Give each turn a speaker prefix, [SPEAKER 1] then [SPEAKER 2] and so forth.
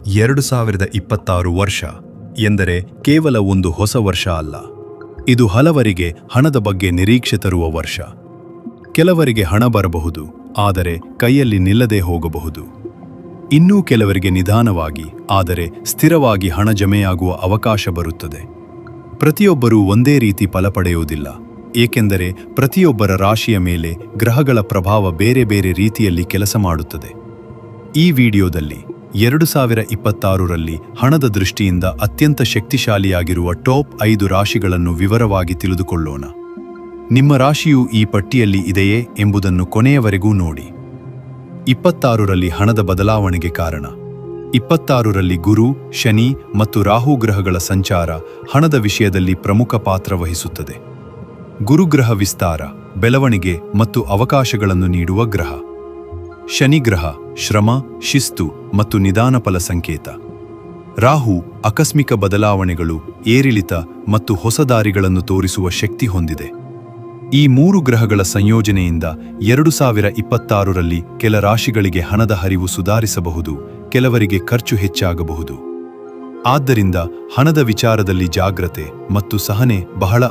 [SPEAKER 1] 2026 ವರ್ಷ ಎಂದರೆ ಕೇವಲ ಒಂದು ಹೊಸ ವರ್ಷ ಅಲ್ಲ. ಇದು ಹಲವರಿಗೆ ಹಣದ ಬಗ್ಗೆ ನಿರೀಕ್ಷೆ ತರುವ ವರ್ಷ. ಕೆಲವರಿಗೆ ಹಣ ಬರಬಹುದು, ಆದರೆ ಕೈಯಲ್ಲಿ ನಿಲ್ಲದೆ ಹೋಗಬಹುದು. ಇನ್ನೂ ಕೆಲವರಿಗೆ ನಿಧಾನವಾಗಿ ಆದರೆ ಸ್ಥಿರವಾಗಿ ಹಣ ಜಮೆಯಾಗುವ ಅವಕಾಶ ಬರುತ್ತದೆ. ಪ್ರತಿಯೊಬ್ಬರೂ ಒಂದೇ ರೀತಿ ಫಲ ಪಡೆಯುವುದಿಲ್ಲ, ಏಕೆಂದರೆ ಪ್ರತಿಯೊಬ್ಬರ ರಾಶಿಯ ಮೇಲೆ ಗ್ರಹಗಳ ಪ್ರಭಾವ ಬೇರೆ ಬೇರೆ ರೀತಿಯಲ್ಲಿ ಕೆಲಸ ಮಾಡುತ್ತದೆ. ಈ ವಿಡಿಯೋದಲ್ಲಿ 2026ರಲ್ಲಿ ಹಣದ ದೃಷ್ಟಿಯಿಂದ ಅತ್ಯಂತ ಶಕ್ತಿಶಾಲಿಯಾಗಿರುವ ಟಾಪ್ 5 ರಾಶಿಗಳನ್ನು ವಿವರವಾಗಿ ತಿಳಿದುಕೊಳ್ಳೋಣ. ನಿಮ್ಮ ರಾಶಿಯು ಈ ಪಟ್ಟಿಯಲ್ಲಿ ಇದೆಯೇ ಎಂಬುದನ್ನು ಕೊನೆಯವರೆಗೂ ನೋಡಿ. 26ರಲ್ಲಿ ಹಣದ ಬದಲಾವಣೆಗೆ ಕಾರಣ. 26ರಲ್ಲಿ ಗುರು, ಶನಿ ಮತ್ತು ರಾಹು ಗ್ರಹಗಳ ಸಂಚಾರ ಹಣದ ವಿಷಯದಲ್ಲಿ ಪ್ರಮುಖ ಪಾತ್ರ ವಹಿಸುತ್ತದೆ. ಗುರುಗ್ರಹ ವಿಸ್ತಾರ, ಬೆಳವಣಿಗೆ ಮತ್ತು ಅವಕಾಶಗಳನ್ನು ನೀಡುವ ಗ್ರಹ. ಶನಿಗ್ರಹ ಶ್ರಮ, ಶಿಸ್ತು ಮತ್ತು ನಿಧಾನ ಫಲ ಸಂಕೇತ. ರಾಹು ಆಕಸ್ಮಿಕ ಬದಲಾವಣೆಗಳು, ಏರಿಳಿತ ಮತ್ತು ಹೊಸ ದಾರಿಗಳನ್ನು ತೋರಿಸುವ ಶಕ್ತಿ ಹೊಂದಿದೆ. ಈ 3 ಗ್ರಹಗಳ ಸಂಯೋಜನೆಯಿಂದ 2026ರಲ್ಲಿ ಕೆಲ ರಾಶಿಗಳಿಗೆ ಹಣದ ಹರಿವು ಸುಧಾರಿಸಬಹುದು, ಕೆಲವರಿಗೆ ಖರ್ಚು ಹೆಚ್ಚಾಗಬಹುದು. ಆದ್ದರಿಂದ ಹಣದ ವಿಚಾರದಲ್ಲಿ ಜಾಗ್ರತೆ ಮತ್ತು ಸಹನೆ ಬಹಳ